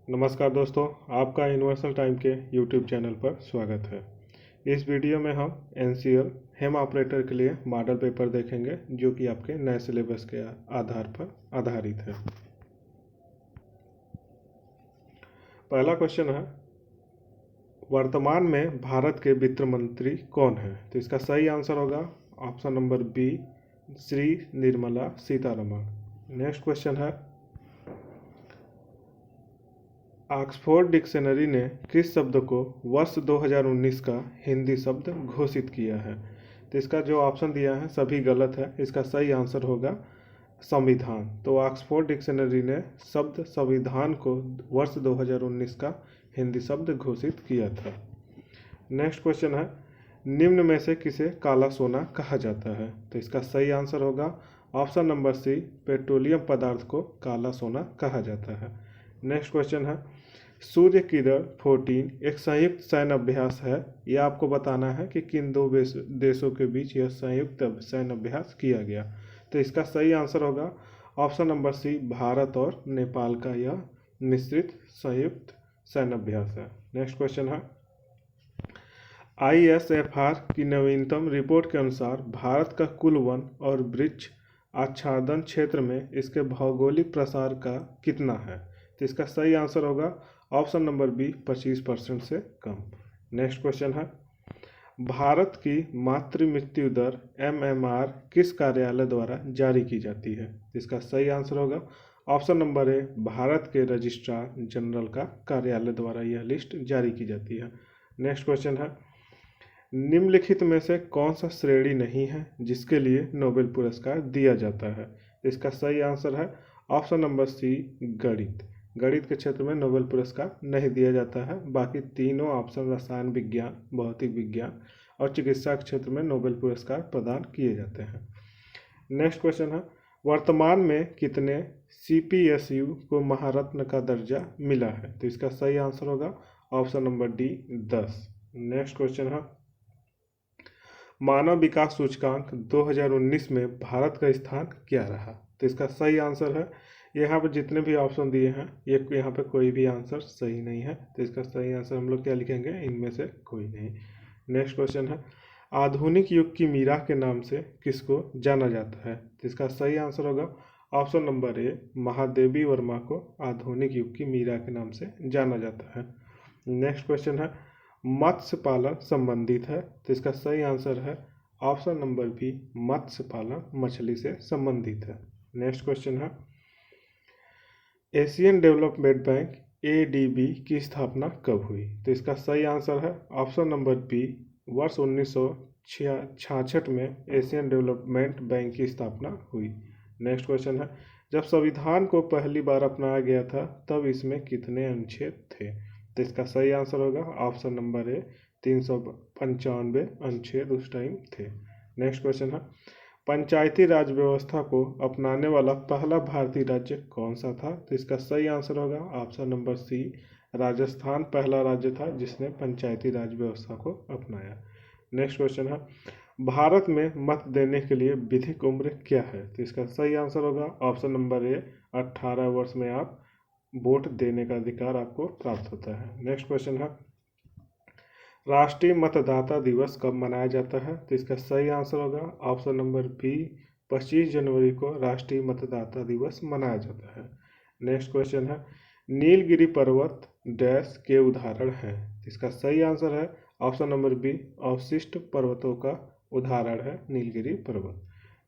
नमस्कार दोस्तों, आपका यूनिवर्सल टाइम के यूट्यूब चैनल पर स्वागत है। इस वीडियो में हम एनसीएल हेम ऑपरेटर के लिए मॉडल पेपर देखेंगे जो कि आपके नए सिलेबस के आधार पर आधारित है। पहला क्वेश्चन है, वर्तमान में भारत के वित्त मंत्री कौन है? तो इसका सही आंसर होगा option number B, Shri Nirmala Sitharaman. Next question है, ऑक्सफोर्ड डिक्शनरी ने किस शब्द को वर्ष 2019 का हिंदी शब्द घोषित किया है? तो इसका जो ऑप्शन दिया है सभी गलत है। इसका सही आंसर होगा संविधान। तो ऑक्सफोर्ड डिक्शनरी ने शब्द संविधान को वर्ष 2019 का हिंदी शब्द घोषित किया था। नेक्स्ट क्वेश्चन है, निम्न में से किसे काला सोना कहा जाता है? तो इसका सही आंसर होगा ऑप्शन नंबर सी, पेट्रोलियम पदार्थ को काला सोना कहा जाता है। नेक्स्ट क्वेश्चन है, सूर्य किरण 14 एक संयुक्त सैन्य अभ्यास है। यह आपको बताना है कि किन दो देशों के बीच यह संयुक्त सैन्य अभ्यास किया गया। तो इसका सही आंसर होगा ऑप्शन नंबर सी, भारत और नेपाल का यह मिश्रित संयुक्त सैन्य अभ्यास है। नेक्स्ट क्वेश्चन है, ISFR की नवीनतम रिपोर्ट के अनुसार भारत का कुल वन और वृक्ष आच्छादन क्षेत्र में इसके भौगोलिक प्रसार का कितना है? तो इसका सही आंसर होगा ऑप्शन नंबर बी, 25% से कम। नेक्स्ट क्वेश्चन है, भारत की मातृ मृत्यु दर MMR किस कार्यालय द्वारा जारी की जाती है? इसका सही आंसर होगा ऑप्शन नंबर ए, भारत के रजिस्ट्रार जनरल का कार्यालय द्वारा यह लिस्ट जारी की जाती है। नेक्स्ट क्वेश्चन है, निम्नलिखित में से कौन सा श्रेणी नहीं है जिसके लिए नोबेल पुरस्कार दिया जाता है? इसका सही आंसर है ऑप्शन नंबर सी, गणित। गणित के क्षेत्र में नोबेल पुरस्कार नहीं दिया जाता है। बाकी तीनों ऑप्शन रसायन विज्ञान, भौतिक विज्ञान और चिकित्सा के क्षेत्र में नोबेल पुरस्कार प्रदान किए जाते हैं। नेक्स्ट क्वेश्चन है, वर्तमान में कितने CPSU को महारत्न का दर्जा मिला है? तो इसका सही आंसर होगा option number D, 10। Next question है, मानव विकास सूचकांक 2019 में भारत का स्थान क्या रहा? तो इसका सही आंसर है, यहाँ पर जितने भी ऑप्शन दिए हैं ये यहाँ पे कोई भी आंसर सही नहीं है। तो इसका सही आंसर हम लोग क्या लिखेंगे? इनमें से कोई नहीं। नेक्स्ट क्वेश्चन है, आधुनिक युग की मीरा के नाम से किसको जाना जाता है? तो इसका सही आंसर होगा ऑप्शन नंबर ए, महादेवी वर्मा को आधुनिक युग की मीरा के नाम से जाना जाता है। नेक्स्ट क्वेश्चन है, मत्स्य पालन संबंधित है। तो इसका सही आंसर है ऑप्शन नंबर बी, मत्स्य पालन मछली से संबंधित है। नेक्स्ट क्वेश्चन है, एशियन डेवलपमेंट बैंक ADB की स्थापना कब हुई? तो इसका सही आंसर है ऑप्शन नंबर बी, वर्ष 1966 में एशियन डेवलपमेंट बैंक की स्थापना हुई। नेक्स्ट क्वेश्चन है, जब संविधान को पहली बार अपनाया गया था तब इसमें कितने अनुच्छेद थे? तो इसका सही आंसर होगा ऑप्शन नंबर ए, 395 अनुच्छेद उस टाइम थे। नेक्स्ट क्वेश्चन है, पंचायती राज व्यवस्था को अपनाने वाला पहला भारतीय राज्य कौन सा था? तो इसका सही आंसर होगा ऑप्शन नंबर सी, राजस्थान पहला राज्य था जिसने पंचायती राज व्यवस्था को अपनाया। नेक्स्ट क्वेश्चन है, भारत में मत देने के लिए विधिक उम्र क्या है? तो इसका सही आंसर होगा ऑप्शन नंबर ए, 18 वर्ष में आप वोट देने का अधिकार आपको प्राप्त होता है। नेक्स्ट क्वेश्चन है, राष्ट्रीय मतदाता दिवस कब मनाया जाता है? तो इसका सही आंसर होगा ऑप्शन नंबर बी, 25 जनवरी को राष्ट्रीय मतदाता दिवस मनाया जाता है। नेक्स्ट क्वेश्चन है, नीलगिरी पर्वत डैश के उदाहरण हैं? इसका सही आंसर है ऑप्शन नंबर बी, अवशिष्ट पर्वतों का उदाहरण है नीलगिरी पर्वत।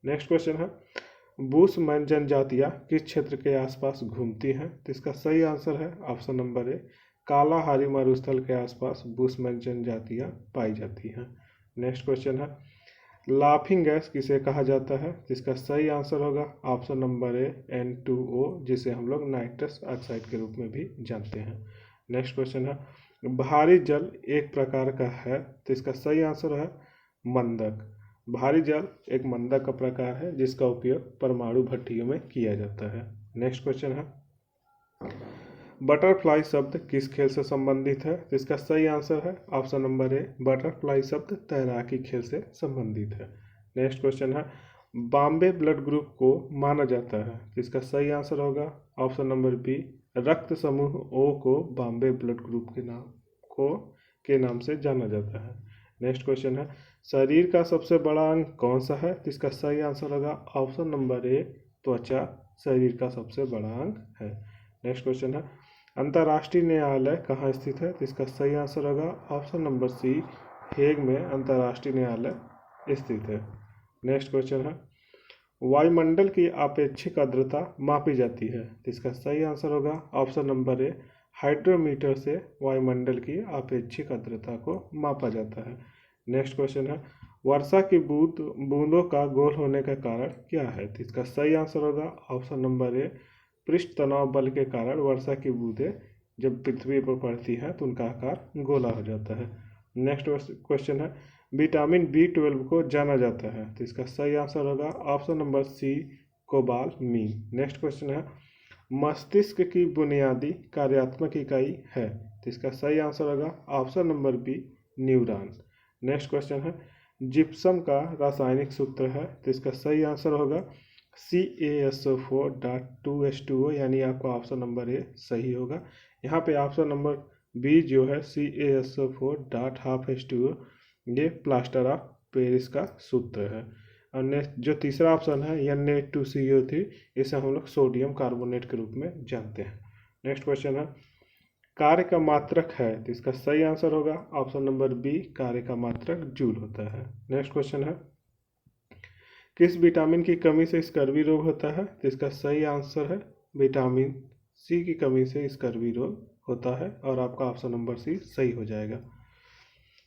नेक्स्ट क्वेश्चन है, बुशमैन जनजातियाँ किस क्षेत्र के आसपास घूमती हैं? तो इसका सही आंसर है ऑप्शन नंबर ए, कालाहारी मरुस्थल के आसपास बुशमैन जनजातियाँ पाई जाती हैं। नेक्स्ट क्वेश्चन है, लाफिंग गैस किसे कहा जाता है? इसका सही आंसर होगा ऑप्शन नंबर ए, N2O, जिसे हम लोग नाइट्रस ऑक्साइड के रूप में भी जानते हैं। नेक्स्ट क्वेश्चन है, भारी जल एक प्रकार का है। तो इसका सही आंसर है मंदक। भारी जल एक मंदक का प्रकार है जिसका उपयोग परमाणु भट्टियों में किया जाता है। नेक्स्ट क्वेश्चन है, बटरफ्लाई शब्द किस खेल से संबंधित है? तो इसका सही आंसर है ऑप्शन नंबर ए, बटरफ्लाई शब्द तैराकी खेल से संबंधित है। नेक्स्ट क्वेश्चन है, बॉम्बे ब्लड ग्रुप को माना जाता है? तो इसका सही आंसर होगा ऑप्शन नंबर बी, रक्त समूह ओ को बॉम्बे ब्लड ग्रुप के नाम से जाना जाता है। नेक्स्ट क्वेश्चन है, शरीर का सबसे बड़ा अंग कौन सा है? तो इसका सही आंसर होगा ऑप्शन नंबर ए, त्वचा शरीर का सबसे बड़ा अंग है। नेक्स्ट क्वेश्चन है, अंतर्राष्ट्रीय न्यायालय कहाँ स्थित है? तो इसका सही आंसर होगा ऑप्शन नंबर सी, हेग में अंतर्राष्ट्रीय न्यायालय स्थित है। नेक्स्ट क्वेश्चन है, वायुमंडल की आपेक्षिक आर्द्रता मापी जाती है? तो इसका सही आंसर होगा ऑप्शन नंबर ए, हाइड्रोमीटर से वायुमंडल की आपेक्षिक आर्द्रता को मापा जाता है। नेक्स्ट क्वेश्चन है, वर्षा की बूंदों का गोल होने का कारण क्या है? तो इसका सही आंसर होगा ऑप्शन नंबर ए, पृष्ठ तनाव बल के कारण वर्षा की बूंदें जब पृथ्वी पर पड़ती हैं तो उनका आकार गोला हो जाता है। नेक्स्ट क्वेश्चन है, विटामिन B12 को जाना जाता है? तो इसका सही आंसर होगा option number C, cobalamin. Next question है, मस्तिष्क की बुनियादी कार्यात्मक इकाई है? तो इसका सही आंसर होगा option number B, neuron. Next question है, जिप्सम का रासायनिक सूत्र है? तो इसका सही आंसर होगा CaSO4.2H2O, यानी आपका ऑप्शन नंबर ए सही होगा। यहाँ पे ऑप्शन नंबर बी जो है CaSO4.12H2O, ये प्लास्टर ऑफ पेरिस का सूत्र है। और नेक्स्ट जो तीसरा ऑप्शन है Na2CO3, इसे हम लोग सोडियम कार्बोनेट के रूप में जानते हैं। नेक्स्ट क्वेश्चन है, कार्य का मात्रक है? तो इसका सही आंसर होगा ऑप्शन नंबर बी, कार्य का मात्रक जूल होता है। नेक्स्ट क्वेश्चन है, किस विटामिन की कमी से स्कर्वी रोग होता है? तो इसका सही आंसर है विटामिन सी की कमी से स्कर्वी रोग होता है, और आपका ऑप्शन नंबर सी सही हो जाएगा।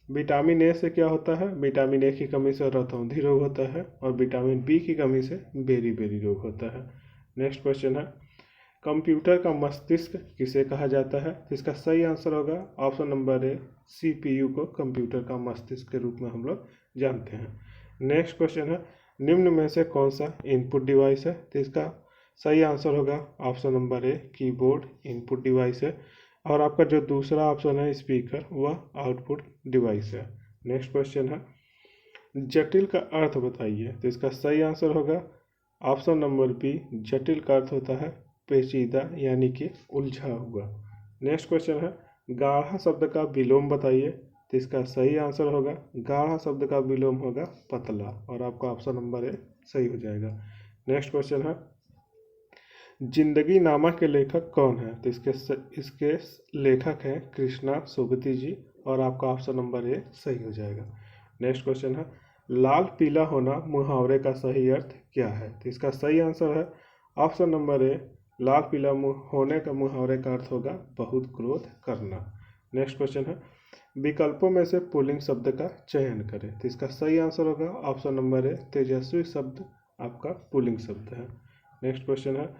विटामिन ए से क्या होता है? विटामिन ए की कमी से रतौंधी रोग होता है, और विटामिन बी की कमी से बेरी रोग होता है। नेक्स्ट क्वेश्चन है, कंप्यूटर का मस्तिष्क किसे कहा जाता है? तो इसका सही आंसर होगा ऑप्शन नंबर ए, CPU को कंप्यूटर का मस्तिष्क के रूप में हम लोग जानते हैं। नेक्स्ट क्वेश्चन है, निम्न में से कौन सा इनपुट डिवाइस है? तो इसका सही आंसर होगा ऑप्शन नंबर ए, कीबोर्ड इनपुट डिवाइस है, और आपका जो दूसरा ऑप्शन है स्पीकर, वह आउटपुट डिवाइस है। नेक्स्ट क्वेश्चन है, जटिल का अर्थ बताइए? तो इसका सही आंसर होगा ऑप्शन नंबर बी, जटिल का अर्थ होता है पेचीदा, यानी कि उलझा हुआ। नेक्स्ट क्वेश्चन है, गाढ़ा शब्द का विलोम बताइए? तो इसका सही आंसर होगा गाढ़ा शब्द का विलोम होगा पतला, और आपका ऑप्शन नंबर ए सही हो जाएगा। नेक्स्ट क्वेश्चन है, जिंदगी नामा के लेखक कौन है? तो इसके लेखक हैं कृष्णा सुगति जी, और आपका ऑप्शन नंबर ए सही हो जाएगा। नेक्स्ट क्वेश्चन है, लाल पीला होना मुहावरे का सही अर्थ क्या है? तो इसका सही आंसर है ऑप्शन नंबर ए, लाल पीला होने का मुहावरे का अर्थ होगा बहुत क्रोध करना। नेक्स्ट क्वेश्चन है, विकल्पों में से पुल्लिंग शब्द का चयन करें? तो इसका सही आंसर होगा ऑप्शन नंबर ए, तेजस्वी शब्द आपका पुल्लिंग शब्द है। नेक्स्ट क्वेश्चन है,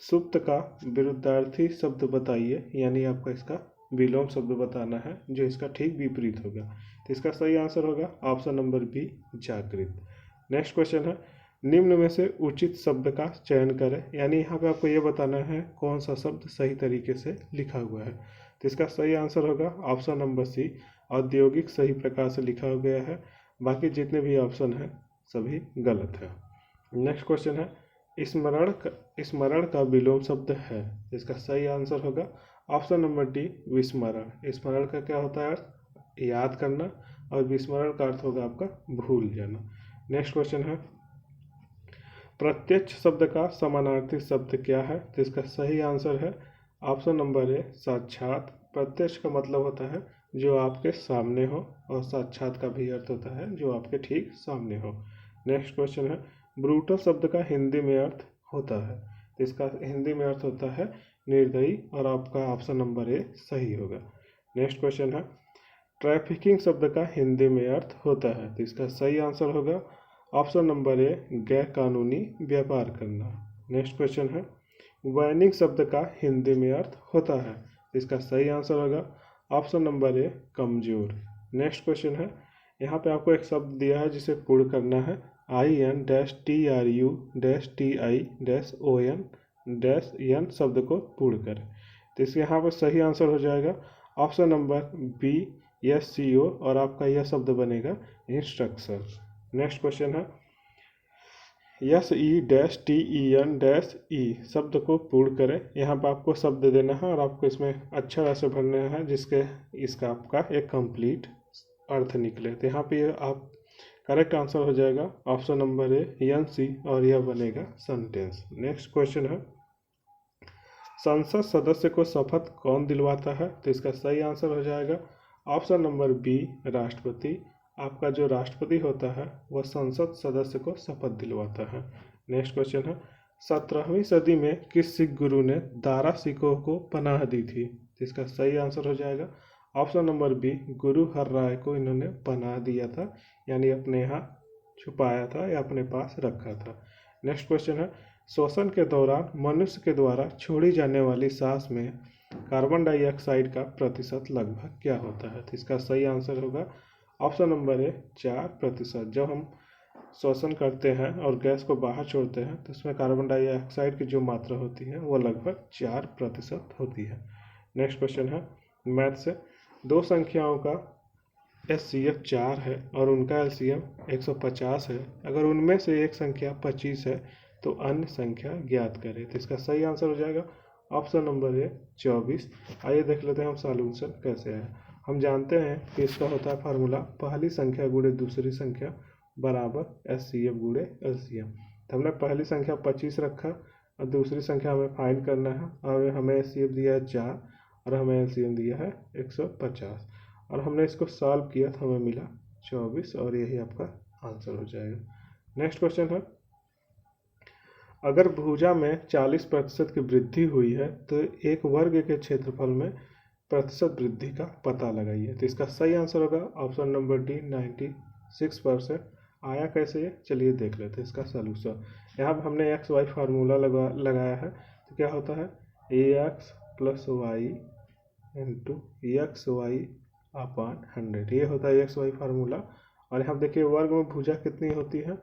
सुप्त का विरुद्धार्थी शब्द बताइए, यानी आपका इसका विलोम शब्द बताना है जो इसका ठीक विपरीत होगा। तो इसका सही आंसर होगा ऑप्शन नंबर बी, जागृत। नेक्स्ट क्वेश्चन है, निम्न में से उचित शब्द का चयन करें, यानी यहाँ पे आपको ये बताना है कौन सा शब्द सही तरीके से लिखा हुआ है। तो इसका सही आंसर होगा ऑप्शन नंबर सी, औद्योगिक सही प्रकार से लिखा गया है, बाकी जितने भी ऑप्शन हैं सभी गलत है। नेक्स्ट क्वेश्चन है, स्मरण का विलोम शब्द है? इसका सही आंसर होगा ऑप्शन नंबर डी, विस्मरण। स्मरण का क्या होता है? याद करना, और विस्मरण का अर्थ होगा आपका भूल जाना। नेक्स्ट क्वेश्चन है, प्रत्यक्ष शब्द का समानार्थी शब्द क्या है? तो इसका सही आंसर है ऑप्शन नंबर ए, साक्षात। प्रत्यक्ष का मतलब होता है जो आपके सामने हो, और साक्षात का भी अर्थ होता है जो आपके ठीक सामने हो। नेक्स्ट क्वेश्चन है, ब्रूटल शब्द का हिंदी में अर्थ होता है? तो इसका हिंदी में अर्थ होता है निर्दयी, और आपका ऑप्शन नंबर ए सही होगा। नेक्स्ट क्वेश्चन है, ट्रैफिकिंग शब्द का हिंदी में अर्थ होता है? तो इसका सही आंसर होगा ऑप्शन नंबर ए, गैर कानूनी व्यापार करना। नेक्स्ट क्वेश्चन है, वैनिंग शब्द का हिंदी में अर्थ होता है? इसका सही आंसर होगा ऑप्शन नंबर ए, कमजोर। नेक्स्ट क्वेश्चन है, यहाँ पे आपको एक शब्द दिया है जिसे पूर्ण करना है, IN-TRU-TI-ON-N शब्द को पूर्ण करें। तो इसके यहाँ पर सही आंसर हो जाएगा ऑप्शन नंबर बी, SCO, और आपका यह शब्द बनेगा इंस्ट्रक्शन। नेक्स्ट क्वेश्चन है, S E dash T E N dash E शब्द को पूर्ण करें। यहाँ पर आपको शब्द देना है और आपको इसमें अक्षर ऐसे भरने हैं जिसके इसका आपका एक कंप्लीट अर्थ निकले। तो यहाँ पे आप करेक्ट आंसर हो जाएगा option number A N C और यह बनेगा सेंटेंस। नेक्स्ट क्वेश्चन है, संसद सदस्य को शपथ कौन दिलवाता है? तो इसका सही आंसर हो जाएगा ऑप्शन नंबर बी राष्ट्रपति। आपका जो राष्ट्रपति होता है वह संसद सदस्य को शपथ दिलवाता है। नेक्स्ट क्वेश्चन है, 17वीं सदी में किस सिख गुरु ने दारा सिखों को पनाह दी थी? तो इसका सही आंसर हो जाएगा ऑप्शन नंबर बी गुरु हरराय को इन्होंने पनाह दिया था, यानी अपने यहाँ छुपाया था या अपने पास रखा था। नेक्स्ट क्वेश्चन है, श्वसन के दौरान मनुष्य के द्वारा छोड़ी जाने वाली सांस में कार्बन डाइऑक्साइड का प्रतिशत लगभग क्या होता है? तो इसका सही आंसर होगा ऑप्शन नंबर ए 4%। जब हम श्वसन करते हैं और गैस को बाहर छोड़ते हैं तो उसमें कार्बन डाइऑक्साइड की जो मात्रा होती है वो लगभग 4% होती है। नेक्स्ट क्वेश्चन है मैथ से, दो संख्याओं का एचसीएफ 4 है और उनका एलसीएम 150 है। अगर उनमें से एक संख्या 25 है तो अन्य संख्या ज्ञात करें। तो इसका सही आंसर हो जाएगा ऑप्शन नंबर ए 24। आइए देख लेते हैं हम सॉल्यूशन कैसे है। हम जानते हैं कि इसका होता है फार्मूला पहली संख्या गुणे दूसरी संख्या बराबर एचसीएफ गुणे एलसीएम। तो हमने पहली संख्या 25 रखा और दूसरी संख्या हमें फाइंड करना है और हमें एचसीएफ दिया है 4 और हमें एलसीएम दिया है 150 और हमने इसको सॉल्व किया तो हमें मिला 24 और यही आपका आंसर हो जाएगा। नेक्स्ट क्वेश्चन है, अगर भुजा में 40% की वृद्धि हुई है तो एक वर्ग के क्षेत्रफल में प्रतिशत वृद्धि का पता लगाइए। तो इसका सही आंसर होगा ऑप्शन नंबर डी 96%। आया कैसे ये, चलिए देख लेते हैं इसका सलूशन। यहाँ पर हमने एक्स वाई फार्मूला लगाया है। तो क्या होता है A X plus Y into X Y upon 100, ये होता है एक्स वाई फार्मूला। और यहाँ देखिए वर्ग में भुजा कितनी होती है,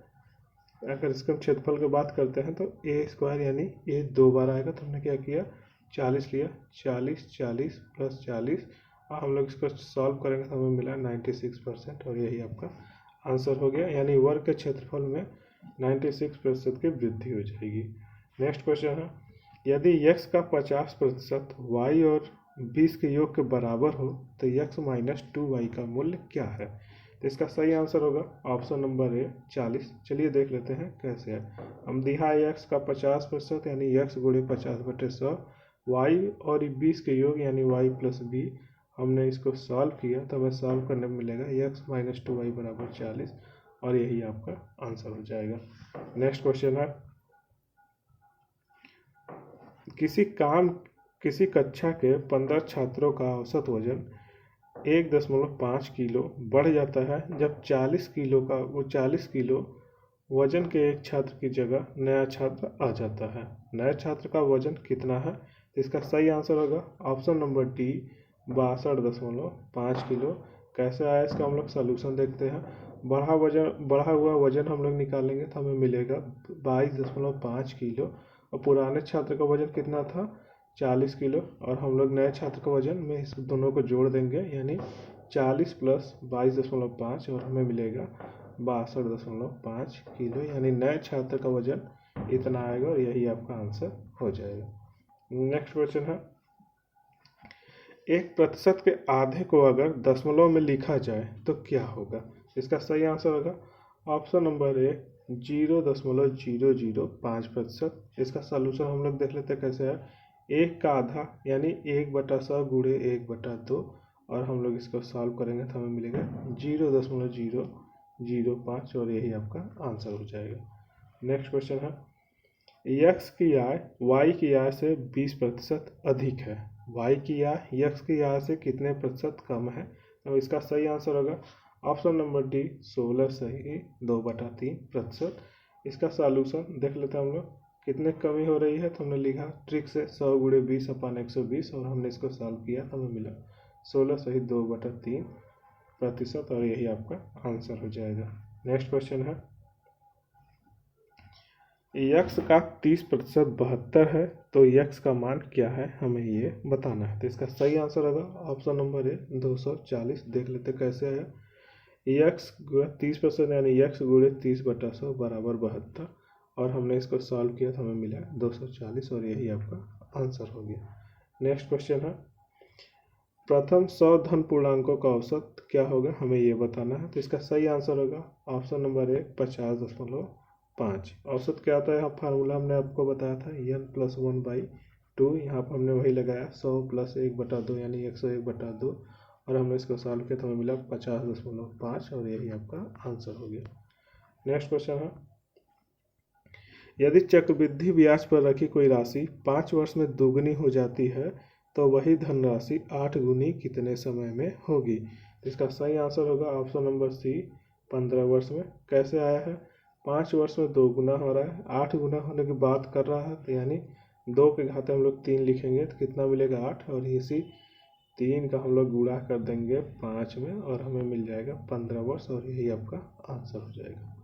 अगर इसके हम क्षेत्रफल की बात करते हैं तो ए स्क्वायर यानी ए 2 बार आएगा। तो हमने क्या किया 40 लिया, 40 40 प्लस 40 और हम लोग इसको सॉल्व करेंगे तो हमें मिला 96% और यही आपका आंसर हो गया, यानी वर्ग के क्षेत्रफल में 96% की वृद्धि हो जाएगी। नेक्स्ट क्वेश्चन है, यदि x का 50% y और 20 के योग के बराबर हो तो x माइनस 2y का मूल्य क्या है? तो इसका सही आंसर होगा ऑप्शन नंबर ए 40। चलिए देख लेते हैं कैसे है। हम दिया है x का 50% यानी x गुणे 50/100, y और 20 के योग यानी y प्लस b। हमने इसको सॉल्व किया तो हमें सॉल्व करने में मिलेगा x माइनस 2y बराबर 40 और यही आपका आंसर हो जाएगा। नेक्स्ट क्वेश्चन है, किसी कक्षा के 15 छात्रों का औसत वजन 1.5 किलो बढ़ जाता है जब 40 किलो वजन के एक छात्र की जगह नया छात्र आ जाता है। नए छात्र का वजन कितना है? तो इसका सही आंसर होगा ऑप्शन नंबर डी 62.5 किलो। कैसे आया इसका हम लोग सॉल्यूशन देखते हैं। बढ़ा हुआ वजन हम लोग निकालेंगे तो हमें मिलेगा 22.5 किलो और पुराने छात्र का वजन कितना था 40 किलो और हम लोग नए छात्र का वजन में इस दोनों को जोड़ देंगे यानी 40 प्लस 22.5 और हमें मिलेगा 62.5 किलो, यानी नए छात्र का वजन इतना आएगा और यही आपका आंसर हो जाएगा। नेक्स्ट क्वेश्चन है, 1% के आधे को अगर दशमलव में लिखा जाए तो क्या होगा? इसका सही आंसर होगा ऑप्शन नंबर ए 0.005%। इसका सलूशन हम लोग देख लेते हैं कैसे है। 1 का आधा यानी 1/100 गुणे 1/2 और हम लोग इसको सॉल्व करेंगे तो हमें मिलेगा 0.005 और यही आपका आंसर हो जाएगा। नेक्स्ट क्वेश्चन है, x की आय y की आय से 20% अधिक है, y की आय x की आय से कितने प्रतिशत कम है? तो इसका सही आंसर होगा ऑप्शन नंबर डी 16 सही 2/3%। इसका सॉल्यूशन देख लेते हैं हम लोग कितने कमी हो रही है। तो हमने लिखा ट्रिक से 100 गुणे 20/120 और हमने इसको सॉल्व किया तो हमें मिला 16 सही 2/3% और यही आपका आंसर हो जाएगा। नेक्स्ट क्वेश्चन है, x का 30% 72 है तो x का मान क्या है हमें ये बताना है। तो इसका सही आंसर होगा ऑप्शन नंबर ए 240। देख लेते कैसे आया। x 30% यानी x गुणे 30/100 बराबर 72 और हमने इसको सॉल्व किया तो हमें मिला 240 और यही आपका आंसर हो गया। नेक्स्ट क्वेश्चन है, प्रथम 100 धन पूर्णांकों का औसत क्या होगा, हमें ये बताना है। तो इसका सही आंसर होगा ऑप्शन नंबर 1 50.5। औसत क्या होता है, यहाँ फार्मूला हमने आपको बताया था n+1/2। यहाँ पर हमने वही लगाया 100 + 1/2 यानी 101/2 और हमने इसको सॉल्व किया तो हमें मिला 50.5 और यही आपका आंसर हो गया। नेक्स्ट क्वेश्चन है, यदि चक्रवृद्धि ब्याज पर रखी कोई राशि 5 वर्ष में दोगुनी हो जाती है तो वही धनराशि 8 गुनी कितने समय में होगी। इसका सही आंसर होगा ऑप्शन नंबर सी 15 वर्ष में। कैसे आया है, 5 वर्ष में 2 गुना हो रहा है, 8 गुना होने की बात कर रहा है तो यानी 2 के घाते हम लोग 3 लिखेंगे तो कितना मिलेगा 8 और इसी 3 का हम लोग गुणा कर देंगे 5 में और हमें मिल जाएगा 15 वर्ष और यही आपका आंसर हो जाएगा।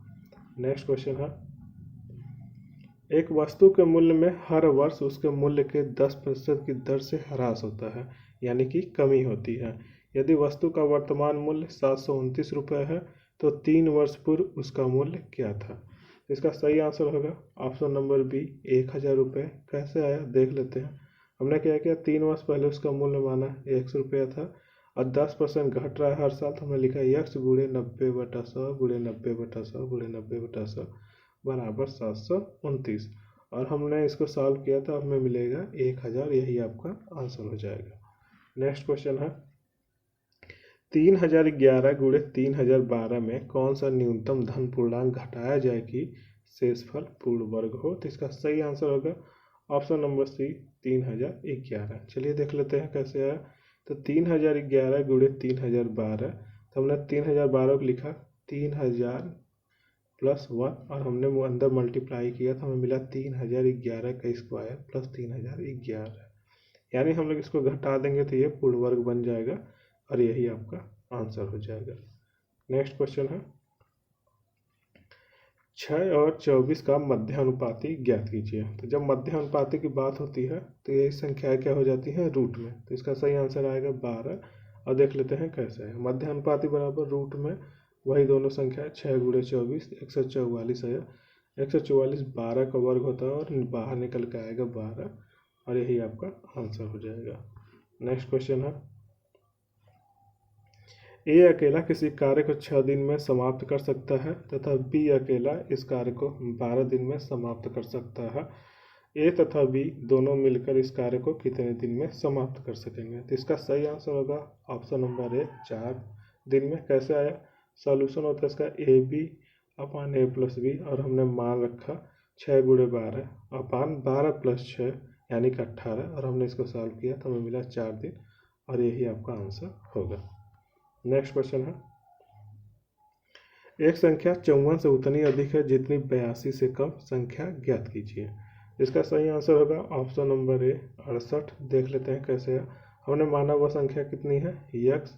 नेक्स्ट क्वेश्चन है, एक वस्तु के मूल्य में हर वर्ष उसके मूल्य के 10% की दर से ह्रास होता है यानी कि कमी होती है। यदि वस्तु का वर्तमान मूल्य 729 रुपये है तो 3 वर्ष पूर्व उसका मूल्य क्या था। इसका सही आंसर होगा ऑप्शन नंबर बी 1000 रुपये। कैसे आया देख लेते हैं। हमने क्या किया, 3 वर्ष पहले उसका मूल्य माना 100 रुपया था और 10% घट रहा है हर साल तो हमने लिखा x गुणे 90/100 गुणे 90/100 गुणे 90/100 बराबर 729 और हमने इसको सॉल्व किया तो हमें मिलेगा 1000, यही आपका आंसर हो जाएगा। नेक्स्ट क्वेश्चन है, 3011 गुणे 3012 में कौन सा न्यूनतम धन पूर्णांक घटाया जाए कि शेषफल पूर्ण वर्ग हो। तो इसका सही आंसर होगा ऑप्शन नंबर सी 3011। चलिए देख लेते हैं कैसे आया। तो 3011 गुणे 3012 तो हमने 3012 को लिखा 3000 + 1 और हमने वो अंदर मल्टीप्लाई किया तो हमें मिला 3011 का स्क्वायर प्लस 3011 यानी हम लोग इसको घटा देंगे तो ये पूर्ण वर्ग बन जाएगा और यही आपका आंसर हो जाएगा। नेक्स्ट क्वेश्चन है, 6 और 24 का मध्यानुपाती ज्ञात कीजिए। तो जब मध्यानुपाती की बात होती है तो यही संख्याएं क्या हो जाती हैं रूट में। तो इसका सही आंसर आएगा 12 और देख लेते हैं कैसे है। मध्यानुपाती बराबर रूट में वही दोनों संख्या 6 गुणे 24 144 है। 144 12 का वर्ग होता है और बाहर निकल के आएगा 12 और यही आपका आंसर हो जाएगा। नेक्स्ट क्वेश्चन है, ए अकेला किसी कार्य को 6 दिन में समाप्त कर सकता है तथा बी अकेला इस कार्य को 12 दिन में समाप्त कर सकता है। ए तथा बी दोनों मिलकर इस कार्य को कितने दिन में समाप्त कर सकेंगे। तो इसका सही आंसर होगा ऑप्शन नंबर ए 4 दिन में। कैसे आया, सॉल्यूशन होता है इसका AB/A+B और हमने मान रखा 6 गुणे 12/12 + 6 यानी कि 18 और हमने इसको सॉल्व किया तो हमें मिला 4 दिन और यही आपका आंसर होगा। नेक्स्ट क्वेश्चन है, एक संख्या 54 से उतनी अधिक है जितनी 82 से कम, संख्या ज्ञात कीजिए। इसका सही आंसर होगा ऑप्शन नंबर ए 68। देख लेते हैं कैसे है। हमने माना वह संख्या कितनी है x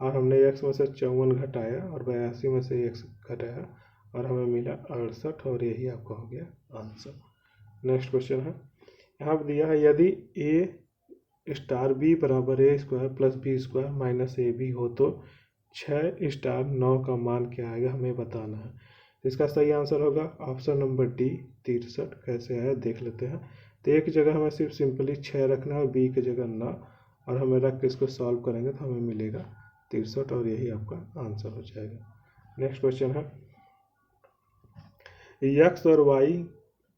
और हमने x में से 54 घटाया और 82 में से x घटाया और हमें मिला 68 और यही आपका हो गया आंसर। नेक्स्ट क्वेश्चन है, यहाँ पर दिया है यदि a B बराबर a² + b² - ab हो तो 6 9 का मान क्या आएगा हमें बताना है। इसका सही आंसर होगा ऑप्शन नंबर डी 63। कैसे आया देख लेते हैं। तो एक जगह हमें सिर्फ सिंपली 6 रखना है, बी की जगह 9 और हमें रख के इसको सॉल्व करेंगे तो हमें मिलेगा 63 और यही आपका आंसर हो जाएगा। नेक्स्ट क्वेश्चन है, यक्स और वाई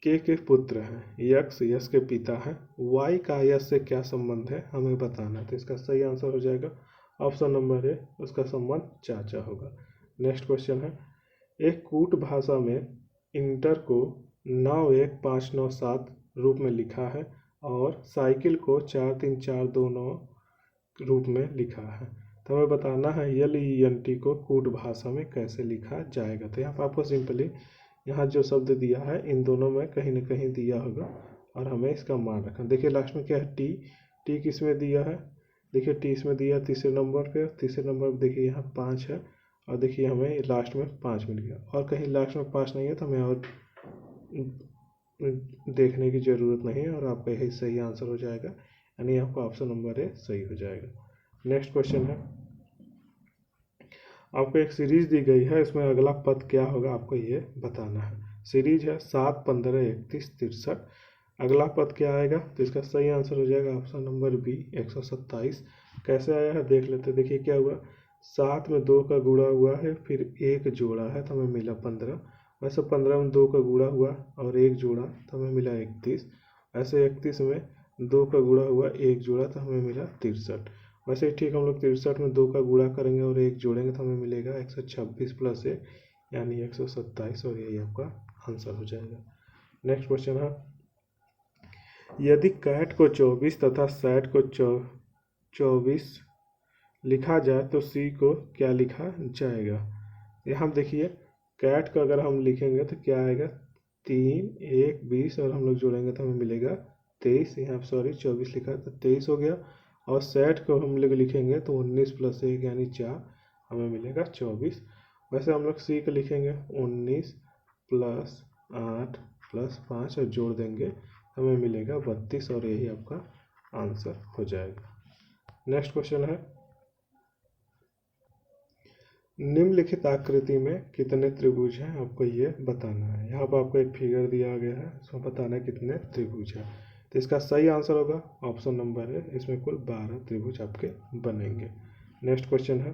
के पुत्र हैं। यक्स यश के पिता हैं, वाई का यश से क्या संबंध है हमें बताना है। तो इसका सही आंसर हो जाएगा ऑप्शन नंबर ए, उसका संबंध चाचा होगा। नेक्स्ट क्वेश्चन है, एक कूट भाषा में इंटर को 91597 रूप में लिखा है और साइकिल को 43429 रूप में लिखा है। तो हमें बताना है LENT को कूट भाषा में कैसे लिखा जाएगा। तो यहाँ पर आपको सिंपली यहाँ जो शब्द दिया है इन दोनों में कहीं ना कहीं दिया होगा और हमें इसका मान रखना। देखिए लास्ट में क्या है, टी किस में दिया है, देखिए टी इसमें दिया तीसरे नंबर पे, तीसरे नंबर पर देखिए यहाँ 5 है और देखिए हमें लास्ट में 5 मिल गया और कहीं लास्ट में 5 नहीं है तो हमें और देखने की ज़रूरत नहीं है और आपका यही सही आंसर हो जाएगा, यानी आपका ऑप्शन नंबर ए सही हो जाएगा। नेक्स्ट क्वेश्चन है, आपको एक सीरीज दी गई है, इसमें अगला पद क्या होगा आपको ये बताना है। सीरीज है 7, 15, 31, 63। अगला पद क्या आएगा? तो इसका सही आंसर हो जाएगा ऑप्शन नंबर बी 127। कैसे आया है देख लेते हैं। देखिए क्या हुआ, 7 में 2 का गुणा हुआ है, फिर 1 जोड़ा है तो हमें मिला 15। वैसे 15 में 2 का गुणा हुआ और 1 जोड़ा तो हमें मिला 31। ऐसे 31 में 2 का गुणा हुआ, 1 जोड़ा तो हमें मिला 63। वैसे ही ठीक हम लोग 63 में 2 का गुणा करेंगे और 1 जोड़ेंगे तो हमें मिलेगा 126 प्लस 1 यानी 127, और यही आपका आंसर हो जाएगा। नेक्स्ट क्वेश्चन है, यदि कैट को 24 तथा सैट को 24 लिखा जाए तो सी को क्या लिखा जाएगा? यहाँ देखिए कैट का अगर हम लिखेंगे तो क्या आएगा, 3, 1, 20 और हम लोग जोड़ेंगे तो हमें मिलेगा 23। यहाँ सॉरी 24 लिखा तो 23 हो गया। और सेट को हम लोग लिखेंगे तो 19 प्लस 1 यानी 4 हमें मिलेगा 24। वैसे हम लोग सी को लिखेंगे 19 प्लस 8 प्लस 5 और जोड़ देंगे हमें मिलेगा 32, और यही आपका आंसर हो जाएगा। नेक्स्ट क्वेश्चन है, निम्नलिखित आकृति में कितने त्रिभुज हैं आपको ये बताना है। यहाँ पर आपको एक फिगर दिया गया है, इसमें बताना है कितने त्रिभुज हैं। तो इसका सही आंसर होगा ऑप्शन नंबर है, इसमें कुल 12 त्रिभुज आपके बनेंगे। नेक्स्ट क्वेश्चन है,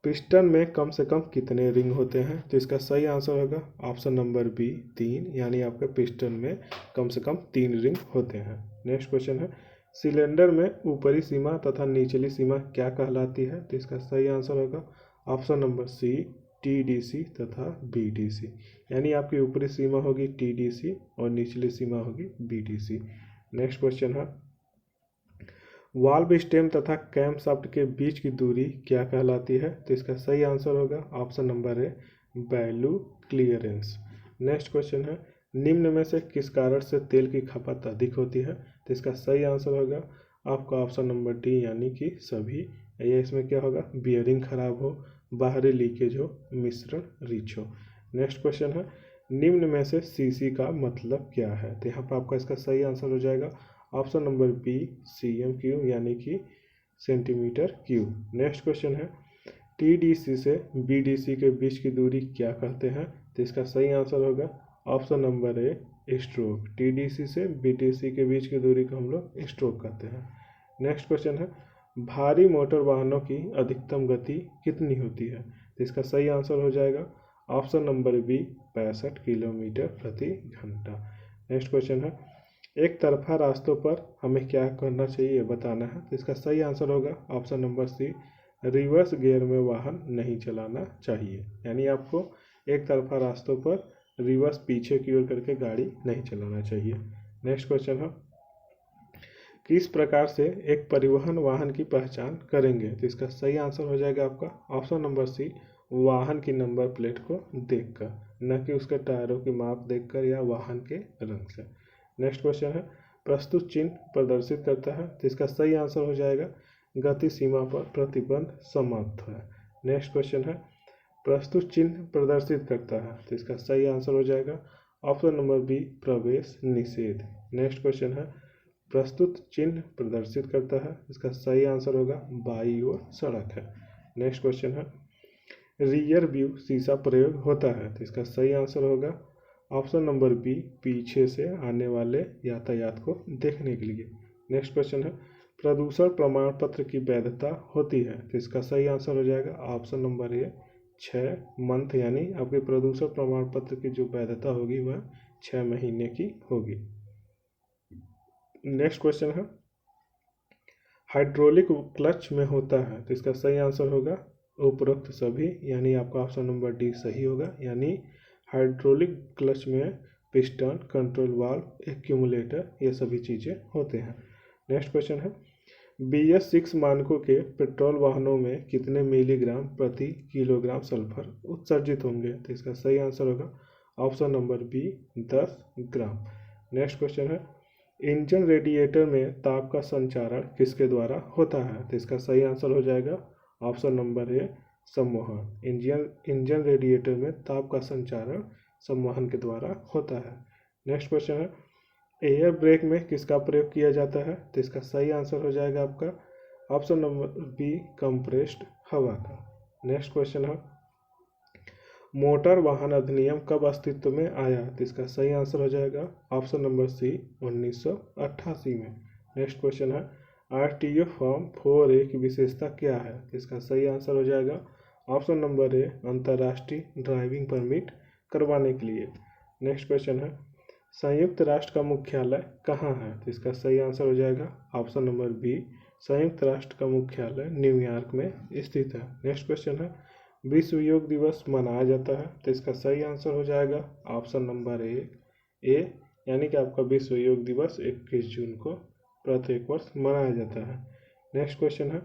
पिस्टन में कम से कम कितने रिंग होते हैं? तो इसका सही आंसर होगा ऑप्शन नंबर बी 3, यानी आपके पिस्टन में कम से कम 3 रिंग होते हैं। नेक्स्ट क्वेश्चन है, सिलेंडर में ऊपरी सीमा तथा निचली सीमा क्या कहलाती है? तो इसका सही आंसर होगा ऑप्शन नंबर सी टीडीसी तथा बीडीसी, यानी आपकी ऊपरी सीमा होगी टीडीसी और निचली सीमा होगी बीडीसी। नेक्स्ट क्वेश्चन है, वाल्व स्टेम तथा कैम शाफ्ट के बीच की दूरी क्या कहलाती है? तो इसका सही आंसर होगा ऑप्शन नंबर ए वैल्यू क्लियरेंस। नेक्स्ट क्वेश्चन है, निम्न में से किस कारण से तेल की खपत अधिक होती है? तो इसका सही आंसर होगा आपका ऑप्शन नंबर डी यानी कि सभी। ये इसमें क्या होगा, बियरिंग खराब हो, बाहरी लीकेज हो, मिश्रण रिच हो। नेक्स्ट क्वेश्चन है, निम्न में से सीसी का मतलब क्या है? तो यहाँ पर आपका इसका सही आंसर हो जाएगा option number B CM Q यानी कि सेंटीमीटर क्यूब। नेक्स्ट क्वेश्चन है, टीडीसी से बीडीसी के बीच की दूरी क्या कहते हैं? तो इसका सही आंसर होगा ऑप्शन नंबर ए स्ट्रोक। टीडीसी से बीडीसी के बीच की दूरी को हम लोग स्ट्रोक कहते हैं। नेक्स्ट क्वेश्चन है, भारी मोटर वाहनों की अधिकतम गति कितनी होती है? तो इसका सही आंसर हो जाएगा ऑप्शन नंबर बी 65 किलोमीटर प्रति घंटा। नेक्स्ट क्वेश्चन है, एक तरफा रास्तों पर हमें क्या करना चाहिए बताना है। तो इसका सही आंसर होगा option number C reverse gear में वाहन नहीं चलाना चाहिए, यानी आपको एक तरफा रास्तों पर रिवर्स पीछे की ओर करके गाड़ी नहीं चलाना चाहिए। नेक्स्ट क्वेश्चन है, किस प्रकार से एक परिवहन वाहन की पहचान करेंगे? तो इसका सही आंसर हो जाएगा आपका ऑप्शन नंबर सी वाहन की नंबर प्लेट को देखकर, न कि उसके टायरों की माप देखकर या वाहन के रंग से। नेक्स्ट क्वेश्चन है, प्रस्तुत चिन्ह प्रदर्शित करता है। तो इसका सही आंसर हो जाएगा गति सीमा पर प्रतिबंध समाप्त है। नेक्स्ट क्वेश्चन है, प्रस्तुत चिन्ह प्रदर्शित करता है। तो इसका सही आंसर हो जाएगा ऑप्शन नंबर बी प्रवेश निषेध। नेक्स्ट क्वेश्चन है, प्रस्तुत चिन्ह प्रदर्शित करता है। इसका सही आंसर होगा बाई ओर सड़क है। नेक्स्ट क्वेश्चन है, रियर व्यू शीशा प्रयोग होता है। तो इसका सही आंसर होगा ऑप्शन नंबर बी पीछे से आने वाले यातायात को देखने के लिए। नेक्स्ट क्वेश्चन है, प्रदूषण प्रमाण पत्र की वैधता होती है। तो इसका सही आंसर हो जाएगा ऑप्शन नंबर ए 6 मंथ, यानी आपके प्रदूषण प्रमाण पत्र की जो वैधता होगी वह 6 महीने की होगी। नेक्स्ट क्वेश्चन है, हाइड्रोलिक क्लच में होता है। तो इसका सही आंसर होगा उपरोक्त सभी, यानी आपका ऑप्शन नंबर डी सही होगा, यानी हाइड्रोलिक क्लच में पिस्टन, कंट्रोल वाल्व, एक्यूमुलेटर ये सभी चीज़ें होते हैं। नेक्स्ट क्वेश्चन है, BS6 मानकों के पेट्रोल वाहनों में कितने मिलीग्राम प्रति किलोग्राम सल्फर उत्सर्जित होंगे? तो इसका सही आंसर होगा ऑप्शन नंबर बी 10 ग्राम। नेक्स्ट क्वेश्चन है, इंजन रेडिएटर में ताप का संचारण किसके द्वारा होता है? तो इसका सही आंसर हो जाएगा ऑप्शन नंबर ए संवहन। इंजन रेडिएटर में ताप का संचारण संवहन के द्वारा होता है। नेक्स्ट क्वेश्चन है, एयर ब्रेक में किसका प्रयोग किया जाता है? तो इसका सही आंसर हो जाएगा आपका ऑप्शन नंबर बी कंप्रेस्ड हवा का। नेक्स्ट क्वेश्चन है, मोटर वाहन अधिनियम कब अस्तित्व में आया? तो इसका सही आंसर हो जाएगा ऑप्शन नंबर सी 1988 में। नेक्स्ट क्वेश्चन है आरटीओ फॉर्म 4A की विशेषता क्या है? तो इसका सही आंसर हो जाएगा ऑप्शन नंबर ए अंतर्राष्ट्रीय ड्राइविंग परमिट करवाने के लिए। नेक्स्ट क्वेश्चन है संयुक्त राष्ट्र का मुख्यालय कहाँ है? तो इसका सही आंसर हो जाएगा ऑप्शन नंबर बी संयुक्त राष्ट्र का मुख्यालय न्यूयॉर्क में स्थित है। नेक्स्ट क्वेश्चन है विश्व योग दिवस मनाया जाता है? तो इसका सही आंसर हो जाएगा ऑप्शन नंबर ए यानी कि आपका विश्व योग दिवस 21 जून को प्रत्येक वर्ष मनाया जाता है। नेक्स्ट क्वेश्चन है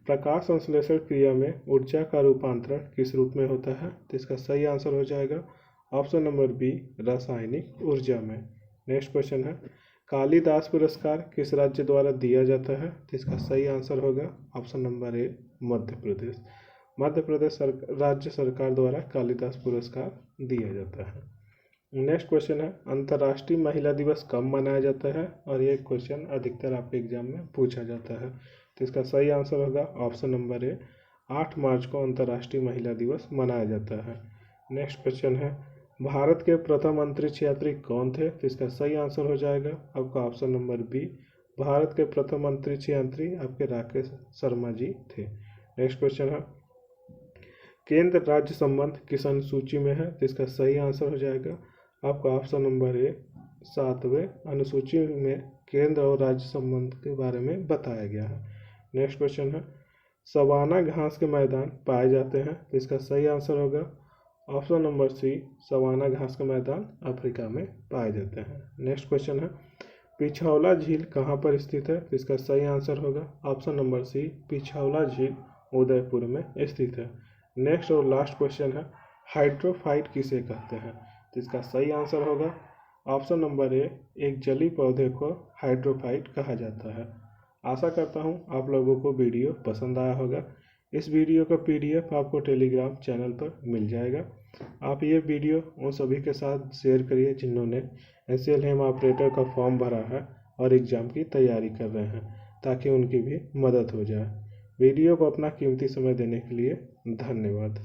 प्रकाश संश्लेषण क्रिया में ऊर्जा का रूपांतरण किस रूप में होता है? तो इसका सही आंसर हो जाएगा ऑप्शन नंबर बी रासायनिक ऊर्जा में। नेक्स्ट क्वेश्चन है कालिदास पुरस्कार किस राज्य द्वारा दिया जाता है? तो इसका सही आंसर होगा ऑप्शन नंबर ए मध्य प्रदेश। मध्य प्रदेश राज्य सरकार द्वारा कालिदास पुरस्कार दिया जाता है। नेक्स्ट क्वेश्चन है अंतर्राष्ट्रीय महिला दिवस कब मनाया जाता है? और ये क्वेश्चन अधिकतर आपके एग्जाम में पूछा जाता है। तो इसका सही आंसर होगा ऑप्शन नंबर ए 8 मार्च को अंतर्राष्ट्रीय महिला दिवस मनाया जाता है। नेक्स्ट क्वेश्चन है भारत के प्रथम अंतरिक्ष यात्री कौन थे? तो इसका सही आंसर हो जाएगा आपका ऑप्शन नंबर बी भारत के प्रथम अंतरिक्ष यात्री आपके राकेश शर्मा जी थे। नेक्स्ट क्वेश्चन है केंद्र राज्य संबंध किस अनुसूची में है? तो इसका सही आंसर हो जाएगा आपका ऑप्शन नंबर ए 7वें अनुसूची में केंद्र और राज्य संबंध के बारे में बताया गया है। नेक्स्ट क्वेश्चन है सवाना घास के मैदान पाए जाते हैं? तो इसका सही आंसर होगा ऑप्शन नंबर सी सवाना घास के मैदान अफ्रीका में पाए जाते हैं। नेक्स्ट क्वेश्चन है पिछौला झील कहाँ पर स्थित है? तो इसका सही आंसर होगा ऑप्शन नंबर सी पिछौला झील उदयपुर में स्थित है। नेक्स्ट और लास्ट क्वेश्चन है हाइड्रोफाइट किसे कहते हैं? तो इसका सही आंसर होगा ऑप्शन नंबर ए एक जलीय पौधे को हाइड्रोफाइट कहा जाता है। आशा करता हूँ आप लोगों को वीडियो पसंद आया होगा। इस वीडियो का PDF आपको टेलीग्राम चैनल पर मिल जाएगा। आप ये वीडियो उन सभी के साथ शेयर करिए जिन्होंने SLM ऑपरेटर का फॉर्म भरा है और एग्ज़ाम की तैयारी कर रहे हैं ताकि उनकी भी मदद हो जाए। वीडियो को अपना कीमती समय देने के लिए धन्यवाद।